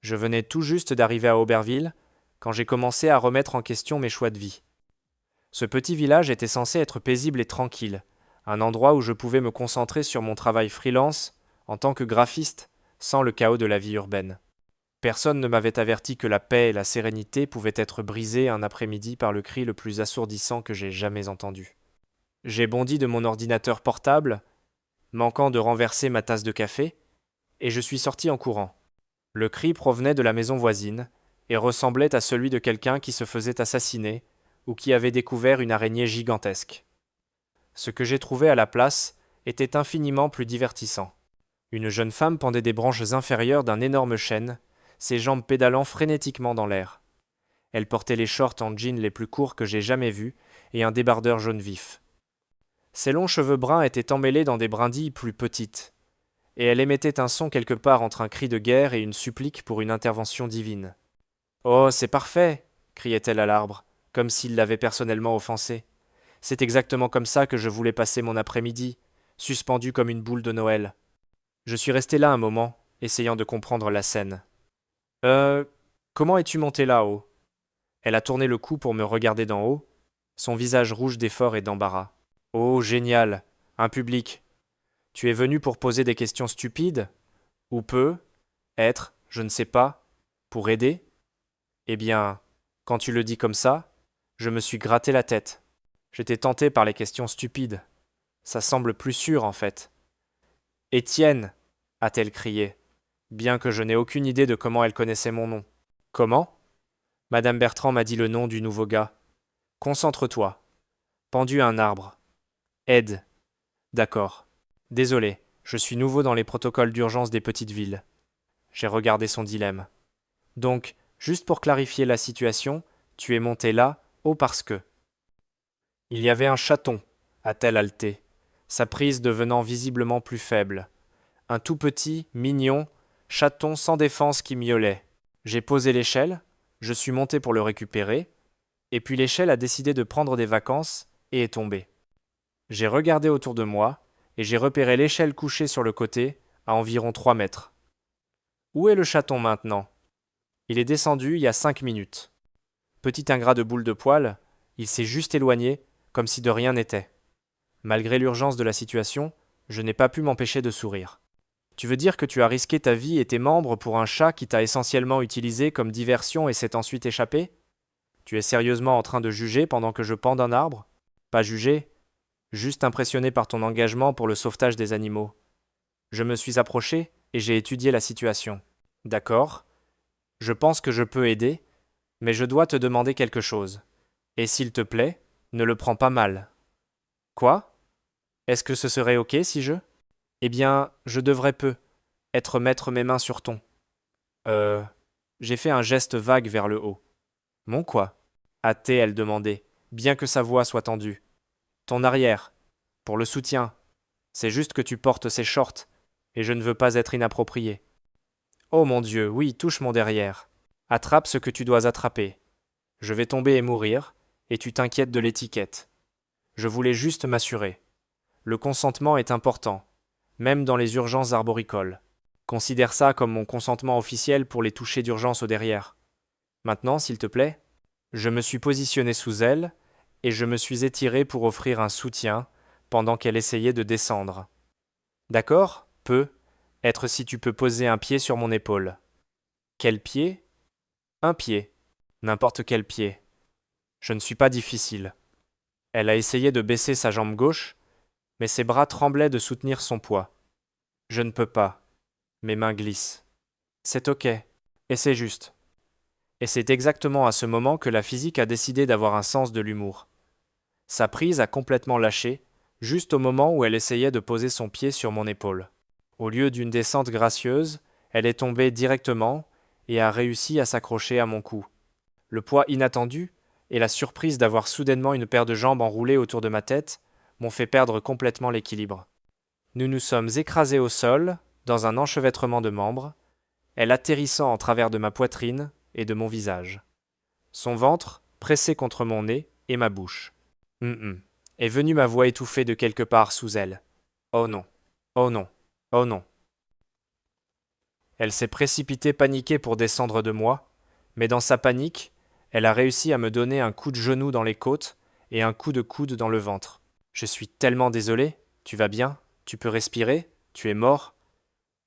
Je venais tout juste d'arriver à Auberville, quand j'ai commencé à remettre en question mes choix de vie. Ce petit village était censé être paisible et tranquille, un endroit où je pouvais me concentrer sur mon travail freelance, en tant que graphiste, sans le chaos de la vie urbaine. Personne ne m'avait averti que la paix et la sérénité pouvaient être brisées un après-midi par le cri le plus assourdissant que j'ai jamais entendu. J'ai bondi de mon ordinateur portable, manquant de renverser ma tasse de café, et je suis sorti en courant. Le cri provenait de la maison voisine, et ressemblait à celui de quelqu'un qui se faisait assassiner, ou qui avait découvert une araignée gigantesque. Ce que j'ai trouvé à la place était infiniment plus divertissant. Une jeune femme pendait des branches inférieures d'un énorme chêne, ses jambes pédalant frénétiquement dans l'air. Elle portait les shorts en jean les plus courts que j'ai jamais vus, et un débardeur jaune vif. Ses longs cheveux bruns étaient emmêlés dans des brindilles plus petites, et elle émettait un son quelque part entre un cri de guerre et une supplique pour une intervention divine. Oh, c'est parfait, criait-elle à l'arbre, comme s'il l'avait personnellement offensé. C'est exactement comme ça que je voulais passer mon après-midi, suspendu comme une boule de Noël. Je suis resté là un moment, essayant de comprendre la scène. Comment es-tu monté là-haut? Elle a tourné le cou pour me regarder d'en haut, son visage rouge d'effort et d'embarras. Oh, génial, un public. Tu es venu pour poser des questions stupides? Ou peut être, je ne sais pas, pour aider? Eh bien, quand tu le dis comme ça, je me suis gratté la tête. J'étais tenté par les questions stupides. Ça semble plus sûr, en fait. Étienne, a-t-elle crié, bien que je n'ai aucune idée de comment elle connaissait mon nom. Comment? Madame Bertrand m'a dit le nom du nouveau gars. Concentre-toi. Pendu à un arbre. Aide. D'accord. Désolé, je suis nouveau dans les protocoles d'urgence des petites villes. J'ai regardé son dilemme. Donc, juste pour clarifier la situation, tu es monté là, haut parce que. Il y avait un chaton, a-t-elle haleté, sa prise devenant visiblement plus faible. Un tout petit, mignon, chaton sans défense qui miaulait. J'ai posé l'échelle, je suis monté pour le récupérer, et puis l'échelle a décidé de prendre des vacances et est tombée. J'ai regardé autour de moi, et j'ai repéré l'échelle couchée sur le côté, à environ 3 mètres. Où est le chaton maintenant? Il est descendu il y a 5 minutes. Petit ingrat de boule de poil, il s'est juste éloigné, comme si de rien n'était. Malgré l'urgence de la situation, je n'ai pas pu m'empêcher de sourire. Tu veux dire que tu as risqué ta vie et tes membres pour un chat qui t'a essentiellement utilisé comme diversion et s'est ensuite échappé? Tu es sérieusement en train de juger pendant que je pends d'un arbre? Pas juger, juste impressionné par ton engagement pour le sauvetage des animaux. Je me suis approché et j'ai étudié la situation. D'accord, je pense que je peux aider, mais je dois te demander quelque chose. Et s'il te plaît, ne le prends pas mal. Quoi? Est-ce que ce serait ok si je? Eh bien, je devrais mettre mes mains sur ton. Euh. J'ai fait un geste vague vers le haut. Mon quoi? A-t elle demandé, bien que sa voix soit tendue. Ton arrière. Pour le soutien. C'est juste que tu portes ces shorts, et je ne veux pas être inapproprié. Oh mon Dieu, oui, touche mon derrière. Attrape ce que tu dois attraper. Je vais tomber et mourir, et tu t'inquiètes de l'étiquette. Je voulais juste m'assurer. Le consentement est important, même dans les urgences arboricoles. Considère ça comme mon consentement officiel pour les touchés d'urgence au derrière. Maintenant, s'il te plaît, je me suis positionné sous elle, et je me suis étiré pour offrir un soutien pendant qu'elle essayait de descendre. D'accord? Être si tu peux poser un pied sur mon épaule. Quel pied? Un pied. N'importe quel pied. Je ne suis pas difficile. Elle a essayé de baisser sa jambe gauche, mais ses bras tremblaient de soutenir son poids. Je ne peux pas. Mes mains glissent. C'est ok. Et c'est juste. Et c'est exactement à ce moment que la physique a décidé d'avoir un sens de l'humour. Sa prise a complètement lâché, juste au moment où elle essayait de poser son pied sur mon épaule. Au lieu d'une descente gracieuse, elle est tombée directement et a réussi à s'accrocher à mon cou. Le poids inattendu et la surprise d'avoir soudainement une paire de jambes enroulées autour de ma tête m'ont fait perdre complètement l'équilibre. Nous nous sommes écrasés au sol, dans un enchevêtrement de membres, elle atterrissant en travers de ma poitrine et de mon visage. Son ventre, pressé contre mon nez et ma bouche. Est venue ma voix étouffée de quelque part sous elle. Oh non. Oh non. Oh non. Elle s'est précipitée paniquée pour descendre de moi, mais dans sa panique, elle a réussi à me donner un coup de genou dans les côtes et un coup de coude dans le ventre. Je suis tellement désolé. Tu vas bien? Tu peux respirer? Tu es mort?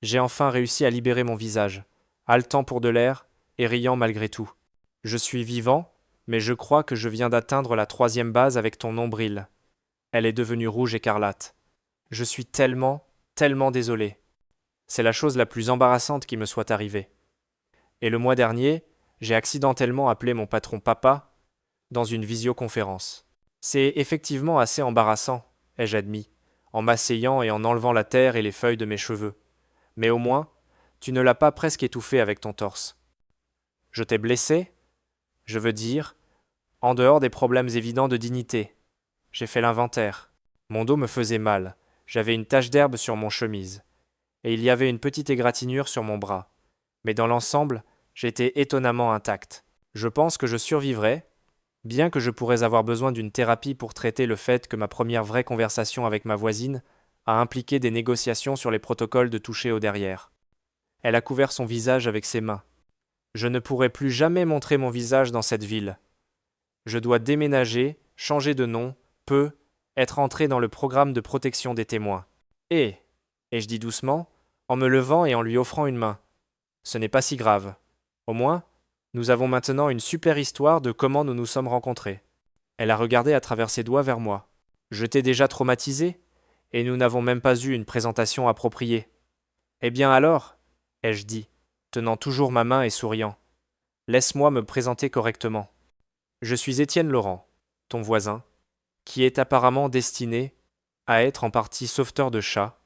J'ai enfin réussi à libérer mon visage, haletant pour de l'air et riant malgré tout. Je suis vivant, mais je crois que je viens d'atteindre la 3e base avec ton nombril. Elle est devenue rouge écarlate. Je suis tellement, tellement désolé. C'est la chose la plus embarrassante qui me soit arrivée. Et le mois dernier, j'ai accidentellement appelé mon patron papa dans une visioconférence. C'est effectivement assez embarrassant, ai-je admis, en m'asseyant et en enlevant la terre et les feuilles de mes cheveux. Mais au moins, tu ne l'as pas presque étouffé avec ton torse. Je t'ai blessé, je veux dire, en dehors des problèmes évidents de dignité. J'ai fait l'inventaire. Mon dos me faisait mal, j'avais une tache d'herbe sur mon chemise, et il y avait une petite égratignure sur mon bras. Mais dans l'ensemble, j'étais étonnamment intact. Je pense que je survivrai, bien que je pourrais avoir besoin d'une thérapie pour traiter le fait que ma première vraie conversation avec ma voisine a impliqué des négociations sur les protocoles de toucher au derrière. Elle a couvert son visage avec ses mains. Je ne pourrai plus jamais montrer mon visage dans cette ville. Je dois déménager, changer de nom, être entré dans le programme de protection des témoins. Et je dis doucement, en me levant et en lui offrant une main. Ce n'est pas si grave. Au moins, nous avons maintenant une super histoire de comment nous nous sommes rencontrés. Elle a regardé à travers ses doigts vers moi. Je t'ai déjà traumatisé, et nous n'avons même pas eu une présentation appropriée. Eh bien alors, ai-je dit, tenant toujours ma main et souriant, laisse-moi me présenter correctement. Je suis Étienne Laurent, ton voisin, qui est apparemment destiné à être en partie sauveteur de chats,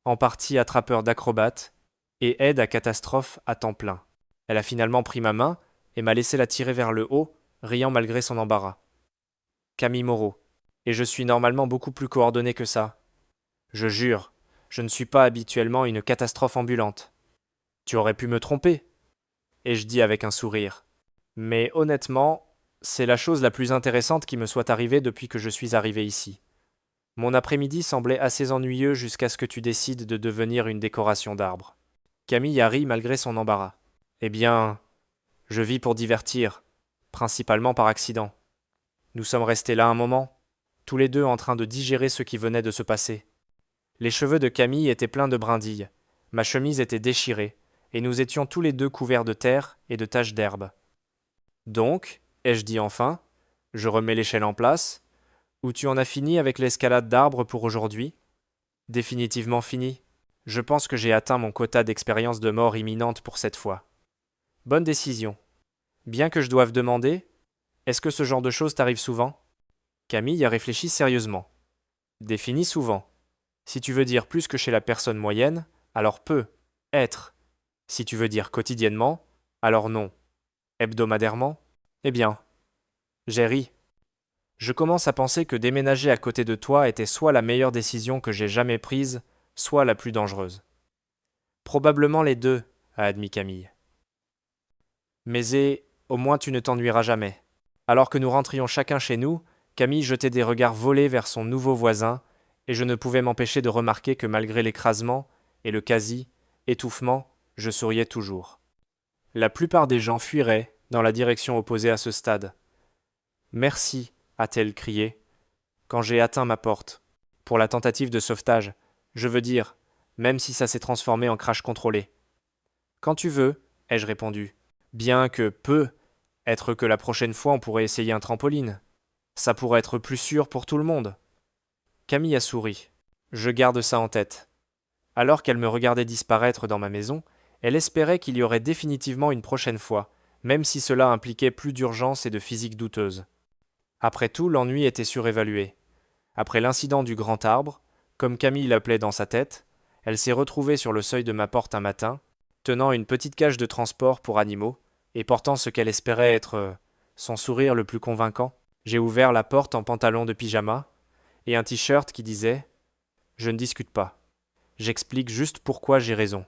en partie attrapeur d'acrobates, et aide à catastrophe à temps plein. Elle a finalement pris ma main et m'a laissé la tirer vers le haut, riant malgré son embarras. Camille Moreau. Et je suis normalement beaucoup plus coordonné que ça. Je jure, je ne suis pas habituellement une catastrophe ambulante. Tu aurais pu me tromper. Et je dis avec un sourire. Mais honnêtement, c'est la chose la plus intéressante qui me soit arrivée depuis que je suis arrivé ici. Mon après-midi semblait assez ennuyeux jusqu'à ce que tu décides de devenir une décoration d'arbres. Camille a ri malgré son embarras. Eh bien, je vis pour divertir, principalement par accident. Nous sommes restés là un moment, tous les deux en train de digérer ce qui venait de se passer. Les cheveux de Camille étaient pleins de brindilles, ma chemise était déchirée, et nous étions tous les deux couverts de terre et de taches d'herbe. Donc, ai-je dit enfin, je remets l'échelle en place, ou tu en as fini avec l'escalade d'arbres pour aujourd'hui? Définitivement fini. Je pense que j'ai atteint mon quota d'expérience de mort imminente pour cette fois. Bonne décision. Bien que je doive demander, est-ce que ce genre de choses t'arrive souvent? Camille a réfléchi sérieusement. Définis souvent. Si tu veux dire plus que chez la personne moyenne, alors peu, être. Si tu veux dire quotidiennement, alors non. Hebdomadairement? Eh bien, j'ai ri. Je commence à penser que déménager à côté de toi était soit la meilleure décision que j'ai jamais prise, soit la plus dangereuse. Probablement les deux, a admis Camille. Mais au moins tu ne t'ennuieras jamais. Alors que nous rentrions chacun chez nous, Camille jetait des regards volés vers son nouveau voisin, et je ne pouvais m'empêcher de remarquer que malgré l'écrasement et le quasi-étouffement, je souriais toujours. La plupart des gens fuiraient dans la direction opposée à ce stade. Merci, a-t-elle crié, quand j'ai atteint ma porte. Pour la tentative de sauvetage, je veux dire, même si ça s'est transformé en crash contrôlé. Quand tu veux, ai-je répondu, bien que être que la prochaine fois on pourrait essayer un trampoline. Ça pourrait être plus sûr pour tout le monde. Camille a souri. Je garde ça en tête. Alors qu'elle me regardait disparaître dans ma maison, elle espérait qu'il y aurait définitivement une prochaine fois, même si cela impliquait plus d'urgence et de physique douteuse. Après tout, l'ennui était surévalué. Après l'incident du grand arbre, comme Camille l'appelait dans sa tête, elle s'est retrouvée sur le seuil de ma porte un matin, tenant une petite cage de transport pour animaux, et portant ce qu'elle espérait être son sourire le plus convaincant. J'ai ouvert la porte en pantalon de pyjama, et un t-shirt qui disait « Je ne discute pas. J'explique juste pourquoi j'ai raison. »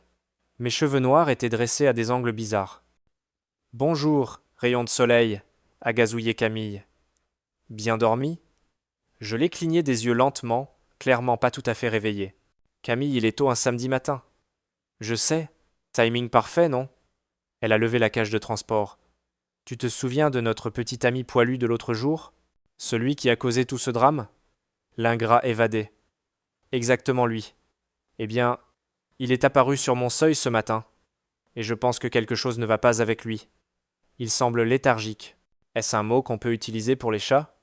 Mes cheveux noirs étaient dressés à des angles bizarres. « Bonjour, rayon de soleil » a gazouillé Camille. « Bien dormi ?» Je l'ai cligné des yeux lentement, clairement pas tout à fait réveillé. « Camille, il est tôt un samedi matin. » « Je sais. Timing parfait, non? Elle a levé la cage de transport. Tu te souviens de notre petit ami poilu de l'autre jour? Celui qui a causé tout ce drame? L'ingrat évadé. Exactement lui. Eh bien, il est apparu sur mon seuil ce matin, et je pense que quelque chose ne va pas avec lui. Il semble léthargique. Est-ce un mot qu'on peut utiliser pour les chats?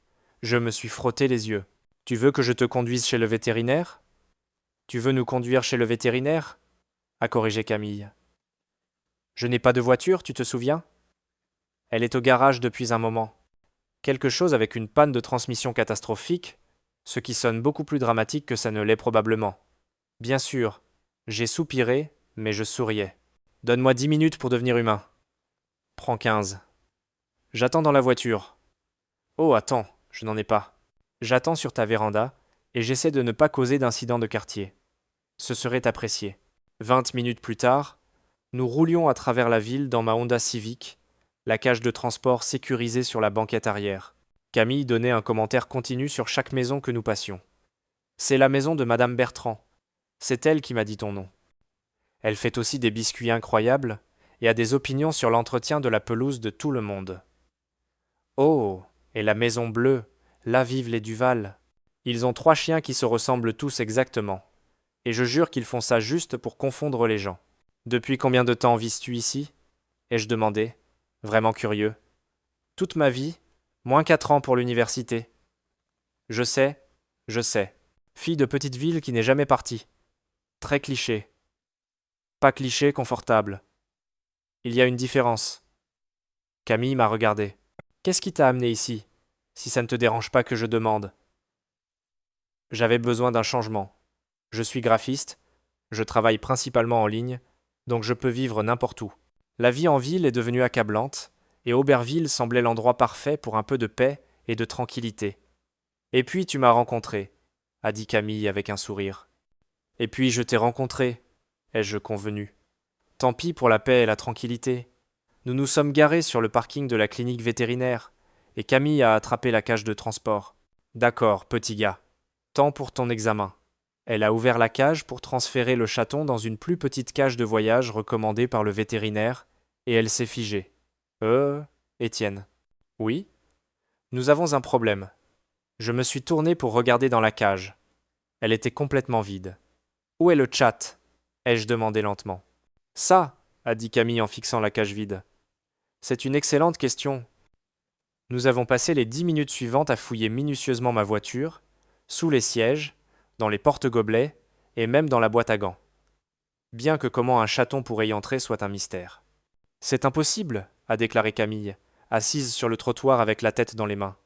Je me suis frotté les yeux. Tu veux que je te conduise chez le vétérinaire? Tu veux nous conduire chez le vétérinaire? A corrigé Camille. Je n'ai pas de voiture, tu te souviens? Elle est au garage depuis un moment. Quelque chose avec une panne de transmission catastrophique, ce qui sonne beaucoup plus dramatique que ça ne l'est probablement. Bien sûr, j'ai soupiré, mais je souriais. Donne-moi 10 minutes pour devenir humain. Prends 15. J'attends dans la voiture. Oh, attends, je n'en ai pas. J'attends sur ta véranda, et j'essaie de ne pas causer d'incident de quartier. Ce serait apprécié. 20 minutes plus tard, nous roulions à travers la ville dans ma Honda Civic, la cage de transport sécurisée sur la banquette arrière. Camille donnait un commentaire continu sur chaque maison que nous passions. C'est la maison de Madame Bertrand. C'est elle qui m'a dit ton nom. Elle fait aussi des biscuits incroyables et a des opinions sur l'entretien de la pelouse de tout le monde. Oh, et la Maison Bleue, là vivent les Duval. Ils ont 3 chiens qui se ressemblent tous exactement. Et je jure qu'ils font ça juste pour confondre les gens. Depuis combien de temps vis-tu ici? Ai-je demandé, vraiment curieux. Toute ma vie, moins 4 ans pour l'université. Je sais. Fille de petite ville qui n'est jamais partie. Très cliché. Pas cliché, confortable. Il y a une différence. Camille m'a regardé. Qu'est-ce qui t'a amené ici, si ça ne te dérange pas que je demande? J'avais besoin d'un changement. Je suis graphiste, je travaille principalement en ligne, donc je peux vivre n'importe où. La vie en ville est devenue accablante, et Auberville semblait l'endroit parfait pour un peu de paix et de tranquillité. Et puis tu m'as rencontré, a dit Camille avec un sourire. Et puis je t'ai rencontré, ai-je convenu. Tant pis pour la paix et la tranquillité. Nous nous sommes garés sur le parking de la clinique vétérinaire, et Camille a attrapé la cage de transport. D'accord, petit gars. Temps pour ton examen. Elle a ouvert la cage pour transférer le chaton dans une plus petite cage de voyage recommandée par le vétérinaire, et elle s'est figée. Étienne. Oui? Nous avons un problème. Je me suis tourné pour regarder dans la cage. Elle était complètement vide. Où est le chat? Ai-je demandé lentement. Ça, a dit Camille en fixant la cage vide. C'est une excellente question. Nous avons passé les 10 minutes suivantes à fouiller minutieusement ma voiture, sous les sièges, dans les porte-gobelets et même dans la boîte à gants. Bien que comment un chaton pourrait y entrer soit un mystère. C'est impossible, a déclaré Camille, assise sur le trottoir avec la tête dans les mains.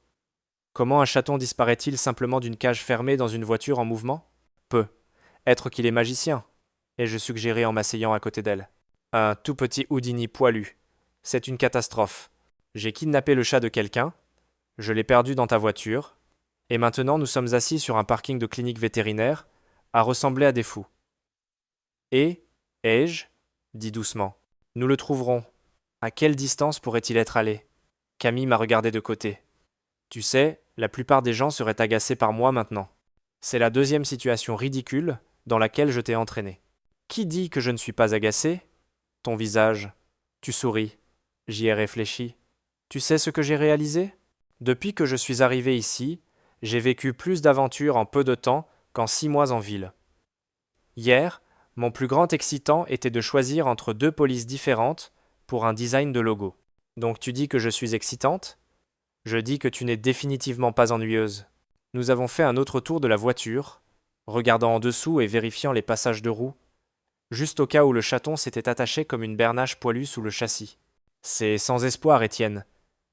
Comment un chaton disparaît-il simplement d'une cage fermée dans une voiture en mouvement? Peu. Être qu'il est magicien, ai-je suggéré en m'asseyant à côté d'elle. Un tout petit Houdini poilu. C'est une catastrophe. J'ai kidnappé le chat de quelqu'un, je l'ai perdu dans ta voiture, et maintenant nous sommes assis sur un parking de clinique vétérinaire, à ressembler à des fous. Et, ai-je dit doucement, nous le trouverons. À quelle distance pourrait-il être allé? Camille m'a regardé de côté. Tu sais, la plupart des gens seraient agacés par moi maintenant. C'est la deuxième situation ridicule dans laquelle je t'ai entraîné. Qui dit que je ne suis pas agacé? Ton visage. Tu souris. J'y ai réfléchi. Tu sais ce que j'ai réalisé? Depuis que je suis arrivé ici, j'ai vécu plus d'aventures en peu de temps qu'en 6 mois en ville. Hier, mon plus grand excitant était de choisir entre 2 polices différentes pour un design de logo. Donc tu dis que je suis excitante? Je dis que tu n'es définitivement pas ennuyeuse. Nous avons fait un autre tour de la voiture, regardant en dessous et vérifiant les passages de roues, juste au cas où le chaton s'était attaché comme une bernache poilue sous le châssis. C'est sans espoir, Étienne.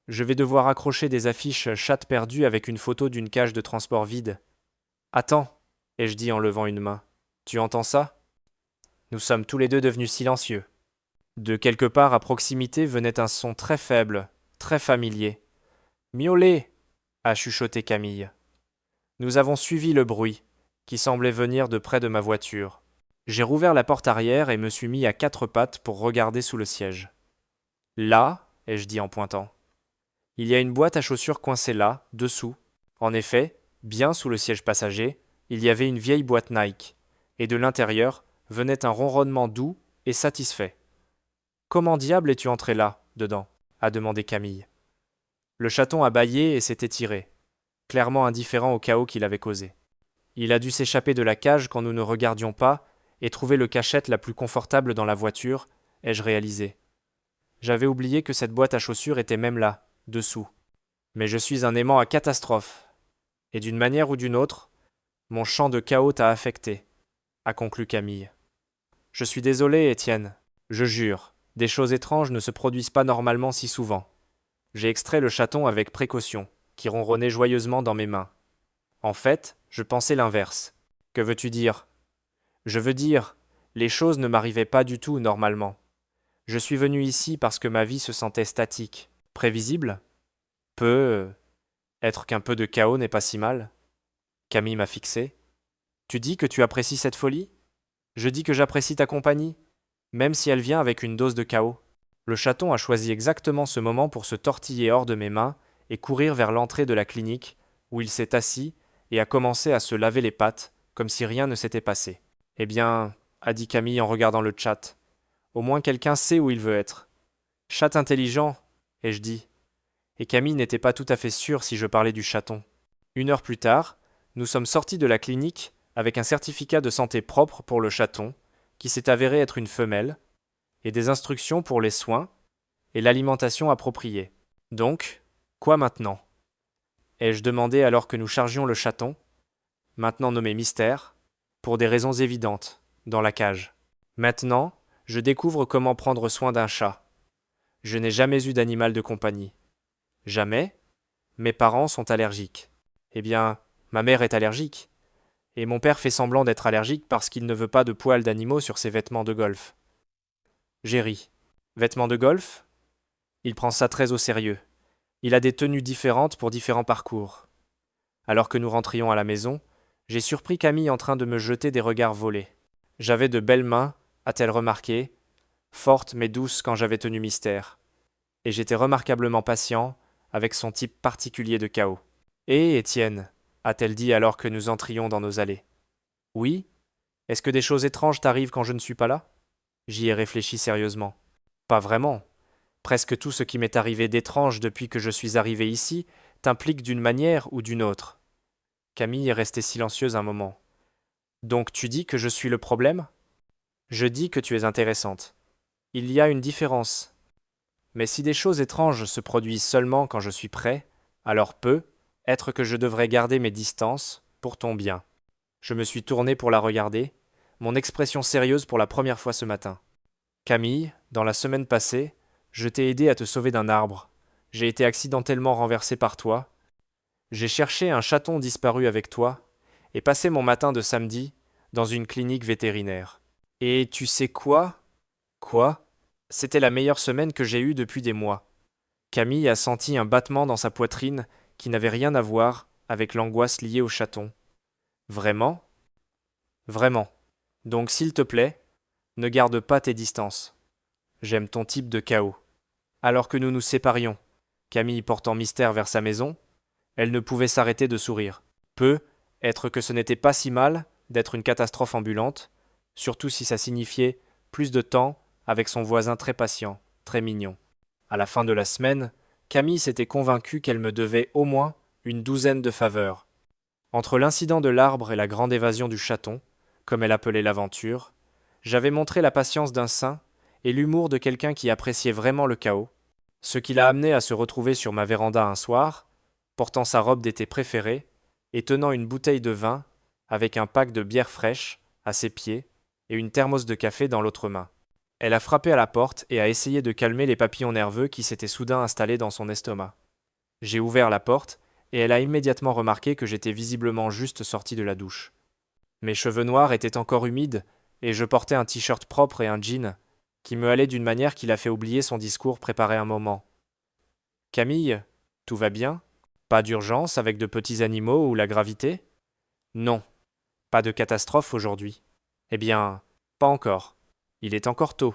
Je vais devoir accrocher des affiches chatte perdue avec une photo d'une cage de transport vide. Attends, ai-je dit en levant une main. Tu entends ça? Nous sommes tous les deux devenus silencieux. De quelque part à proximité venait un son très faible, très familier. Miauler, a chuchoté Camille. Nous avons suivi le bruit, qui semblait venir de près de ma voiture. J'ai rouvert la porte arrière et me suis mis à 4 pattes pour regarder sous le siège. Là, ai-je dit en pointant. Il y a une boîte à chaussures coincée là, dessous. En effet, bien sous le siège passager, il y avait une vieille boîte Nike, et de l'intérieur venait un ronronnement doux et satisfait. Comment diable es-tu entré là, dedans? A demandé Camille. Le chaton a bâillé et s'est étiré, clairement indifférent au chaos qu'il avait causé. Il a dû s'échapper de la cage quand nous ne regardions pas et trouver le cachette la plus confortable dans la voiture, ai-je réalisé. J'avais oublié que cette boîte à chaussures était même là, dessous. Mais je suis un aimant à catastrophe. Et d'une manière ou d'une autre, mon champ de chaos t'a affecté, a conclu Camille. Je suis désolé, Étienne. Je jure, des choses étranges ne se produisent pas normalement si souvent. J'ai extrait le chaton avec précaution, qui ronronnait joyeusement dans mes mains. En fait, je pensais l'inverse. Que veux-tu dire? Je veux dire, les choses ne m'arrivaient pas du tout normalement. Je suis venu ici parce que ma vie se sentait statique, prévisible. Être qu'un peu de chaos n'est pas si mal. Camille m'a fixé. Tu dis que tu apprécies cette folie? Je dis que j'apprécie ta compagnie, même si elle vient avec une dose de chaos. Le chaton a choisi exactement ce moment pour se tortiller hors de mes mains et courir vers l'entrée de la clinique, où il s'est assis et a commencé à se laver les pattes, comme si rien ne s'était passé. Eh bien, a dit Camille en regardant le chat, au moins quelqu'un sait où il veut être. Chat intelligent, ai-je dit. Et Camille n'était pas tout à fait sûre si je parlais du chaton. 1 heure plus tard, nous sommes sortis de la clinique avec un certificat de santé propre pour le chaton, qui s'est avéré être une femelle, et des instructions pour les soins et l'alimentation appropriée. Donc, quoi maintenant? Ai-je demandé alors que nous chargions le chaton, maintenant nommé Mystère, pour des raisons évidentes, dans la cage. Maintenant, je découvre comment prendre soin d'un chat. Je n'ai jamais eu d'animal de compagnie. Jamais? Mes parents sont allergiques. Eh bien, ma mère est allergique. Et mon père fait semblant d'être allergique parce qu'il ne veut pas de poils d'animaux sur ses vêtements de golf. J'ai ri. Vêtements de golf? Il prend ça très au sérieux. Il a des tenues différentes pour différents parcours. Alors que nous rentrions à la maison, j'ai surpris Camille en train de me jeter des regards volés. J'avais de belles mains, a-t-elle remarqué, fortes mais douces quand j'avais tenu Mystère. Et j'étais remarquablement patient avec son type particulier de chaos. Eh, Étienne, a-t-elle dit alors que nous entrions dans nos allées. Oui? Est-ce que des choses étranges t'arrivent quand je ne suis pas là? J'y ai réfléchi sérieusement. Pas vraiment. Presque tout ce qui m'est arrivé d'étrange depuis que je suis arrivé ici t'implique d'une manière ou d'une autre. Camille est restée silencieuse un moment. Donc tu dis que je suis le problème? Je dis que tu es intéressante. Il y a une différence. Mais si des choses étranges se produisent seulement quand je suis prêt, alors être que je devrais garder mes distances pour ton bien. Je me suis tourné pour la regarder, mon expression sérieuse pour la première fois ce matin. Camille, dans la semaine passée, je t'ai aidé à te sauver d'un arbre. J'ai été accidentellement renversé par toi. J'ai cherché un chaton disparu avec toi et passé mon matin de samedi dans une clinique vétérinaire. Et tu sais quoi? Quoi? C'était la meilleure semaine que j'ai eue depuis des mois. Camille a senti un battement dans sa poitrine qui n'avait rien à voir avec l'angoisse liée au chaton. Vraiment? Vraiment. Donc s'il te plaît, ne garde pas tes distances. J'aime ton type de chaos. Alors que nous nous séparions, Camille portant Mystère vers sa maison, elle ne pouvait s'arrêter de sourire. Être que ce n'était pas si mal d'être une catastrophe ambulante, surtout si ça signifiait plus de temps avec son voisin très patient, très mignon. À la fin de la semaine, Camille s'était convaincue qu'elle me devait au moins une douzaine de faveurs. Entre l'incident de l'arbre et la grande évasion du chaton, comme elle appelait l'aventure, j'avais montré la patience d'un saint et l'humour de quelqu'un qui appréciait vraiment le chaos, ce qui l'a amené à se retrouver sur ma véranda un soir, portant sa robe d'été préférée et tenant une bouteille de vin avec un pack de bière fraîche à ses pieds et une thermos de café dans l'autre main. Elle a frappé à la porte et a essayé de calmer les papillons nerveux qui s'étaient soudain installés dans son estomac. J'ai ouvert la porte et elle a immédiatement remarqué que j'étais visiblement juste sorti de la douche. Mes cheveux noirs étaient encore humides et je portais un t-shirt propre et un jean qui me allait d'une manière qui l'a fait oublier son discours préparé un moment. Camille, tout va bien? Pas d'urgence avec de petits animaux ou la gravité? Non, pas de catastrophe aujourd'hui. Eh bien, pas encore. Il est encore tôt.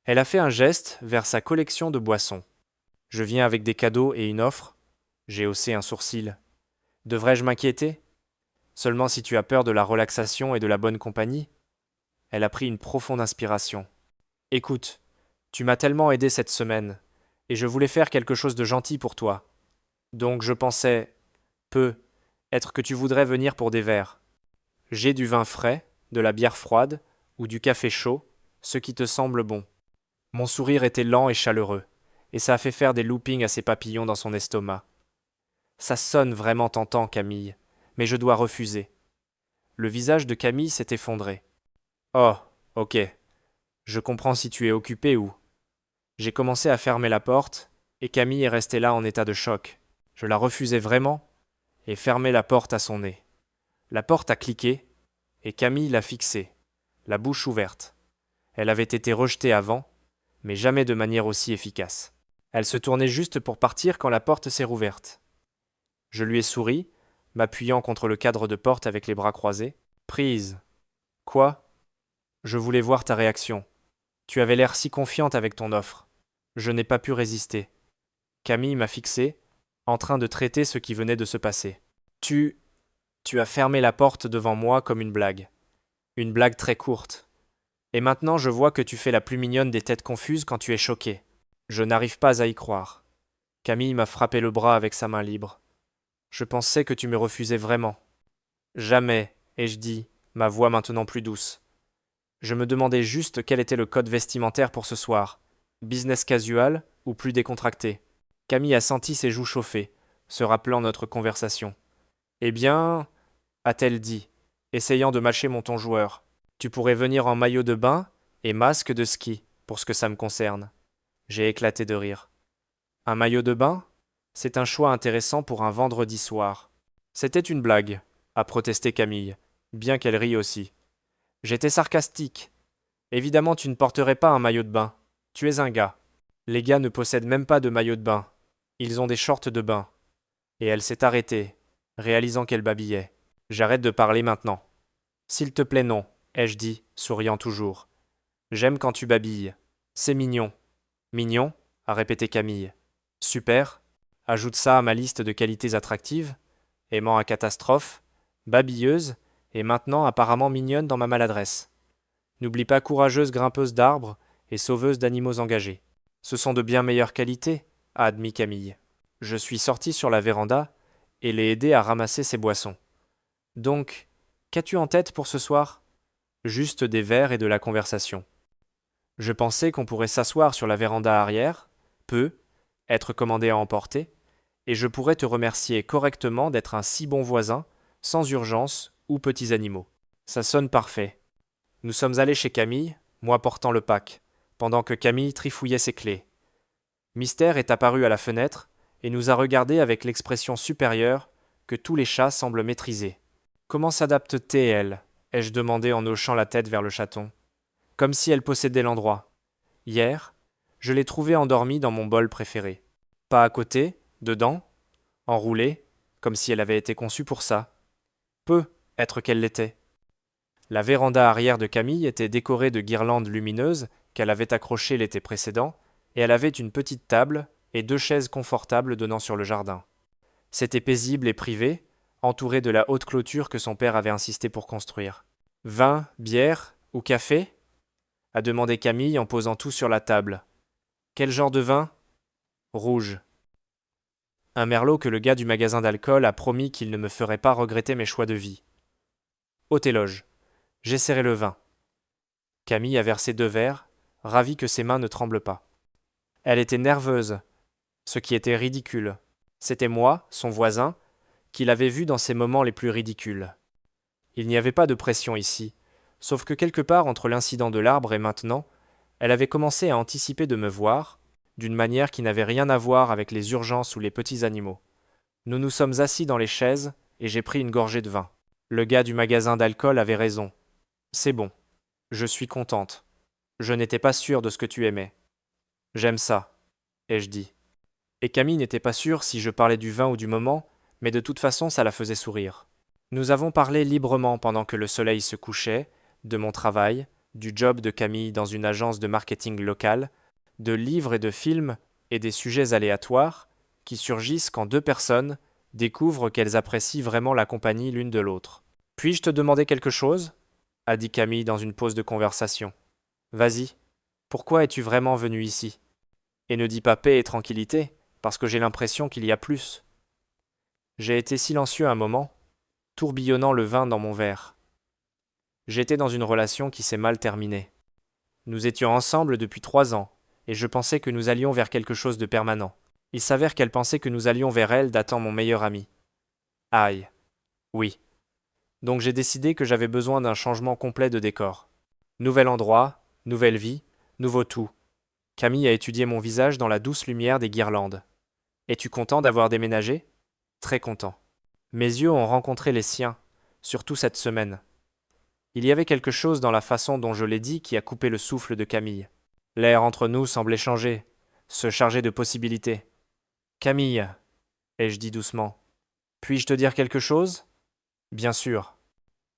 Elle a fait un geste vers sa collection de boissons. Je viens avec des cadeaux et une offre. J'ai haussé un sourcil. Devrais-je m'inquiéter? Seulement si tu as peur de la relaxation et de la bonne compagnie? Elle a pris une profonde inspiration. Écoute, Tu m'as tellement aidé cette semaine, et je voulais faire quelque chose de gentil pour toi. Donc je pensais, être que tu voudrais venir pour des verres. J'ai du vin frais, de la bière froide, ou du café chaud, ce qui te semble bon. Mon sourire était lent et chaleureux, et ça a fait faire des loopings à ses papillons dans son estomac. Ça sonne vraiment tentant, Camille, mais je dois refuser. Le visage de Camille s'est effondré. Oh, ok. Je comprends si tu es occupé ou. J'ai commencé à fermer la porte, et Camille est restée là en état de choc. Je la refusais vraiment, et fermé la porte à son nez. La porte a cliqué, et Camille l'a fixée, la bouche ouverte. Elle avait été rejetée avant, mais jamais de manière aussi efficace. Elle se tournait juste pour partir quand la porte s'est rouverte. Je lui ai souri, m'appuyant contre le cadre de porte avec les bras croisés. Prise. Quoi? Je voulais voir ta réaction. Tu avais l'air si confiante avec ton offre. Je n'ai pas pu résister. Camille m'a fixé, en train de traiter ce qui venait de se passer. Tu as fermé la porte devant moi comme une blague. Une blague très courte. Et maintenant je vois que tu fais la plus mignonne des têtes confuses quand tu es choqué. Je n'arrive pas à y croire. Camille m'a frappé le bras avec sa main libre. Je pensais que tu me refusais vraiment. Jamais, ai-je dit, ma voix maintenant plus douce. Je me demandais juste quel était le code vestimentaire pour ce soir. Business casual ou plus décontracté. Camille a senti ses joues chauffer, se rappelant notre conversation. Eh bien, a-t-elle dit, essayant de mâcher mon ton joueur, tu pourrais venir en maillot de bain et masque de ski, pour ce que ça me concerne. J'ai éclaté de rire. Un maillot de bain? C'est un choix intéressant pour un vendredi soir. C'était une blague, a protesté Camille, bien qu'elle rie aussi. J'étais sarcastique. Évidemment, tu ne porterais pas un maillot de bain. Tu es un gars. Les gars ne possèdent même pas de maillot de bain. Ils ont des shorts de bain. Et elle s'est arrêtée, réalisant qu'elle babillait. J'arrête de parler maintenant. S'il te plaît, non, ai-je dit, souriant toujours. J'aime quand tu babilles. C'est mignon. Mignon, a répété Camille. Super. Ajoute ça à ma liste de qualités attractives. Aimant à catastrophe, babilleuse, et maintenant apparemment mignonne dans ma maladresse. N'oublie pas courageuse grimpeuse d'arbres et sauveuse d'animaux engagés. Ce sont de bien meilleures qualités, a admis Camille. Je suis sorti sur la véranda et l'ai aidé à ramasser ses boissons. Donc, qu'as-tu en tête pour ce soir? Juste des verres et de la conversation. Je pensais qu'on pourrait s'asseoir sur la véranda arrière, être commandé à emporter, et je pourrais te remercier correctement d'être un si bon voisin, sans urgence ou petits animaux. Ça sonne parfait. Nous sommes allés chez Camille, moi portant le pack, pendant que Camille trifouillait ses clés. Mystère est apparu à la fenêtre et nous a regardés avec l'expression supérieure que tous les chats semblent maîtriser. Comment s'adapte-t-elle? Ai-je demandé en hochant la tête vers le chaton. Comme si elle possédait l'endroit. Hier, je l'ai trouvée endormie dans mon bol préféré. Pas à côté, dedans, enroulée, comme si elle avait été conçue pour ça. Être qu'elle l'était. La véranda arrière de Camille était décorée de guirlandes lumineuses qu'elle avait accrochées l'été précédent, et elle avait une petite table et 2 chaises confortables donnant sur le jardin. C'était paisible et privé, entouré de la haute clôture que son père avait insisté pour construire. Vin, bière ou café? A demandé Camille en posant tout sur la table. Quel genre de vin? Rouge. Un merlot que le gars du magasin d'alcool a promis qu'il ne me ferait pas regretter mes choix de vie. Haute éloge. J'ai serré le vin. Camille a versé 2 verres, ravie que ses mains ne tremblent pas. Elle était nerveuse, ce qui était ridicule. C'était moi, son voisin, qui l'avait vue dans ses moments les plus ridicules. Il n'y avait pas de pression ici, sauf que quelque part entre l'incident de l'arbre et maintenant, elle avait commencé à anticiper de me voir, d'une manière qui n'avait rien à voir avec les urgences ou les petits animaux. Nous nous sommes assis dans les chaises, et j'ai pris une gorgée de vin. Le gars du magasin d'alcool avait raison. C'est bon. Je suis contente. Je n'étais pas sûre de ce que tu aimais. J'aime ça, ai-je dit. Et Camille n'était pas sûre si je parlais du vin ou du moment, mais de toute façon ça la faisait sourire. Nous avons parlé librement pendant que le soleil se couchait, de mon travail, du job de Camille dans une agence de marketing locale, de livres et de films et des sujets aléatoires qui surgissent quand 2 personnes découvrent qu'elles apprécient vraiment la compagnie l'une de l'autre. Puis-je te demander quelque chose? A dit Camille dans une pause de conversation. Vas-y. Pourquoi es-tu vraiment venu ici? Et ne dis pas paix et tranquillité, parce que j'ai l'impression qu'il y a plus. J'ai été silencieux un moment, tourbillonnant le vin dans mon verre. J'étais dans une relation qui s'est mal terminée. Nous étions ensemble depuis 3 ans, et je pensais que nous allions vers quelque chose de permanent. Il s'avère qu'elle pensait que nous allions vers elle datant mon meilleur ami. Aïe. Oui. Donc j'ai décidé que j'avais besoin d'un changement complet de décor. Nouvel endroit, nouvelle vie, nouveau tout. Camille a étudié mon visage dans la douce lumière des guirlandes. Es-tu content d'avoir déménagé? Très content. Mes yeux ont rencontré les siens, surtout cette semaine. Il y avait quelque chose dans la façon dont je l'ai dit qui a coupé le souffle de Camille. L'air entre nous semblait changer, se charger de possibilités. Camille, ai-je dit doucement, puis-je te dire quelque chose? Bien sûr.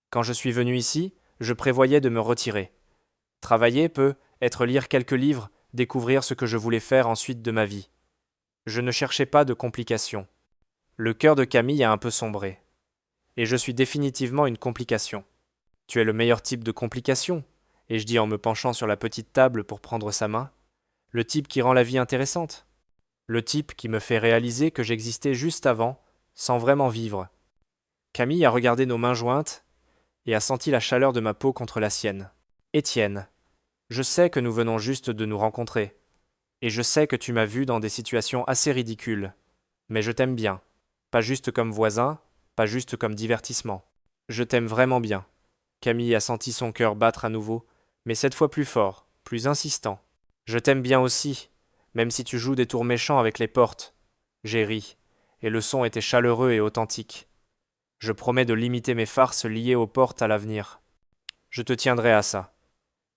Quand je suis venu ici, je prévoyais de me retirer. Travailler peut être lire quelques livres, découvrir ce que je voulais faire ensuite de ma vie. Je ne cherchais pas de complications. Le cœur de Camille a un peu sombré. Et je suis définitivement une complication. Tu es le meilleur type de complication, ai-je dit en me penchant sur la petite table pour prendre sa main. Le type qui rend la vie intéressante. Le type qui me fait réaliser que j'existais juste avant, sans vraiment vivre. Camille a regardé nos mains jointes et a senti la chaleur de ma peau contre la sienne. Étienne, je sais que nous venons juste de nous rencontrer, et je sais que tu m'as vu dans des situations assez ridicules, mais je t'aime bien, pas juste comme voisin, pas juste comme divertissement. Je t'aime vraiment bien. Camille a senti son cœur battre à nouveau, mais cette fois plus fort, plus insistant. Je t'aime bien aussi, même si tu joues des tours méchants avec les portes. J'ai ri, et le son était chaleureux et authentique. Je promets de limiter mes farces liées aux portes à l'avenir. Je te tiendrai à ça.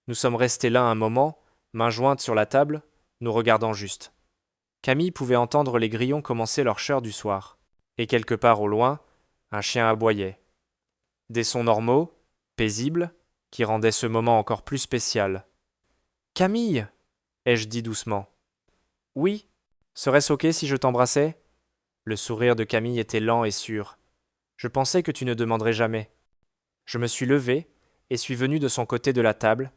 Nous sommes restés là un moment, mains jointes sur la table, nous regardant juste. Camille pouvait entendre les grillons commencer leur chœur du soir. Et quelque part au loin, un chien aboyait. Des sons normaux, paisibles, qui rendaient ce moment encore plus spécial. Camille, ai-je dit doucement. Oui, serait-ce ok si je t'embrassais? Le sourire de Camille était lent et sûr. Je pensais que tu ne demanderais jamais. Je me suis levé et suis venu de son côté de la table,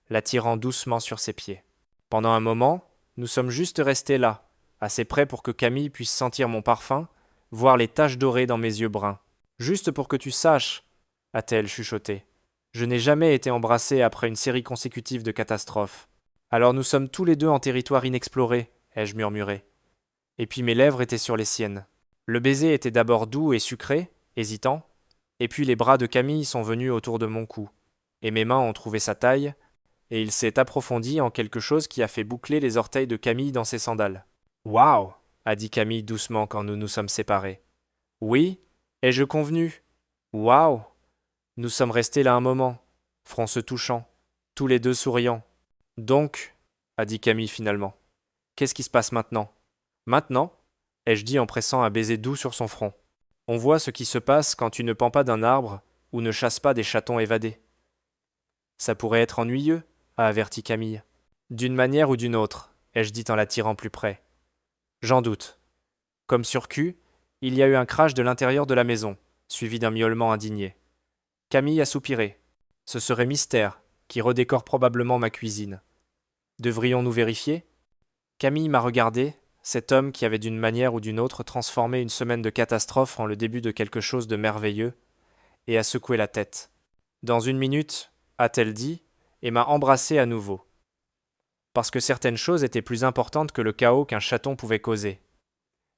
la tirant doucement sur ses pieds. Pendant un moment, nous sommes juste restés là, assez près pour que Camille puisse sentir mon parfum, voir les taches dorées dans mes yeux bruns. Juste pour que tu saches, a-t-elle chuchoté. Je n'ai jamais été embrassé après une série consécutive de catastrophes. Alors nous sommes tous les deux en territoire inexploré, ai-je murmuré. Et puis mes lèvres étaient sur les siennes. Le baiser était d'abord doux et sucré, hésitant, et puis les bras de Camille sont venus autour de mon cou, et mes mains ont trouvé sa taille, et il s'est approfondi en quelque chose qui a fait boucler les orteils de Camille dans ses sandales. Waouh, a dit Camille doucement quand nous nous sommes séparés. Oui, ai-je convenu? Waouh! Nous sommes restés là un moment, front se touchant, tous les deux souriants. Donc, a dit Camille finalement, qu'est-ce qui se passe maintenant? Maintenant, ai-je dit en pressant un baiser doux sur son front. On voit ce qui se passe quand tu ne pends pas d'un arbre ou ne chasses pas des chatons évadés. Ça pourrait être ennuyeux, a averti Camille. D'une manière ou d'une autre, ai-je dit en la tirant plus près. J'en doute. Comme sur cul, il y a eu un crash de l'intérieur de la maison, suivi d'un miaulement indigné. Camille a soupiré. Ce serait Mystère, qui redécore probablement ma cuisine. Devrions-nous vérifier? Camille m'a regardé, cet homme qui avait d'une manière ou d'une autre transformé une semaine de catastrophe en le début de quelque chose de merveilleux, et a secoué la tête. Dans 1 minute, a-t-elle dit, et m'a embrassé à nouveau. Parce que certaines choses étaient plus importantes que le chaos qu'un chaton pouvait causer.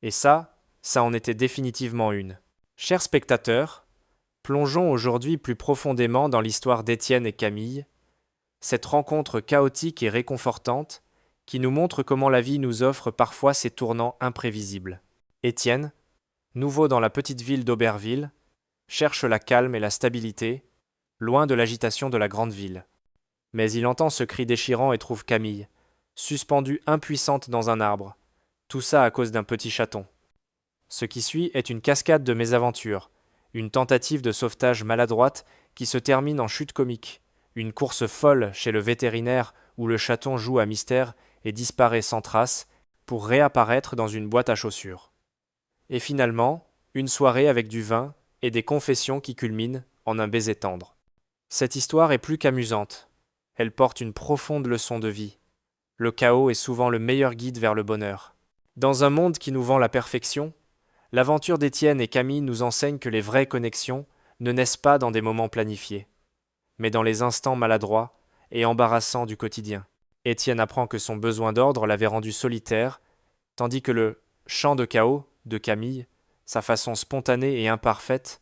Et ça en était définitivement une. Chers spectateurs, plongeons aujourd'hui plus profondément dans l'histoire d'Étienne et Camille, cette rencontre chaotique et réconfortante qui nous montre comment la vie nous offre parfois ces tournants imprévisibles. Étienne, nouveau dans la petite ville d'Auberville, cherche la calme et la stabilité, loin de l'agitation de la grande ville. Mais il entend ce cri déchirant et trouve Camille, suspendue impuissante dans un arbre, tout ça à cause d'un petit chaton. Ce qui suit est une cascade de mésaventures, une tentative de sauvetage maladroite qui se termine en chute comique, une course folle chez le vétérinaire où le chaton joue à mystère et disparaît sans trace pour réapparaître dans une boîte à chaussures. Et finalement, une soirée avec du vin et des confessions qui culminent en un baiser tendre. Cette histoire est plus qu'amusante. Elle porte une profonde leçon de vie. Le chaos est souvent le meilleur guide vers le bonheur. Dans un monde qui nous vend la perfection, l'aventure d'Étienne et Camille nous enseigne que les vraies connexions ne naissent pas dans des moments planifiés, mais dans les instants maladroits et embarrassants du quotidien. Étienne apprend que son besoin d'ordre l'avait rendu solitaire, tandis que le chant de chaos de Camille, sa façon spontanée et imparfaite,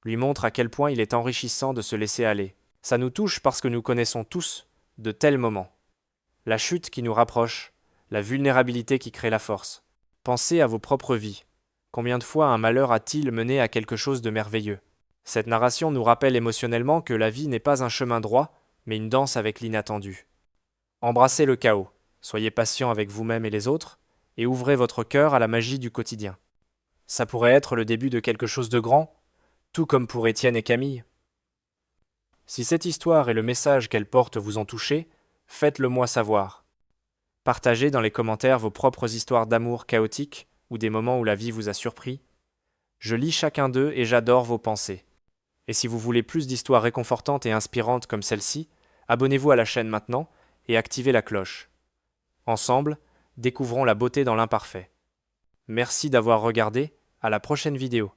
lui montre à quel point il est enrichissant de se laisser aller. Ça nous touche parce que nous connaissons tous de tels moments. La chute qui nous rapproche, la vulnérabilité qui crée la force. Pensez à vos propres vies. Combien de fois un malheur a-t-il mené à quelque chose de merveilleux? Cette narration nous rappelle émotionnellement que la vie n'est pas un chemin droit, mais une danse avec l'inattendu. Embrassez le chaos, soyez patient avec vous-même et les autres, et ouvrez votre cœur à la magie du quotidien. Ça pourrait être le début de quelque chose de grand, tout comme pour Étienne et Camille. Si cette histoire et le message qu'elle porte vous ont touché, faites-le moi savoir. Partagez dans les commentaires vos propres histoires d'amour chaotiques ou des moments où la vie vous a surpris. Je lis chacun d'eux et j'adore vos pensées. Et si vous voulez plus d'histoires réconfortantes et inspirantes comme celle-ci, abonnez-vous à la chaîne maintenant et activez la cloche. Ensemble, découvrons la beauté dans l'imparfait. Merci d'avoir regardé, à la prochaine vidéo.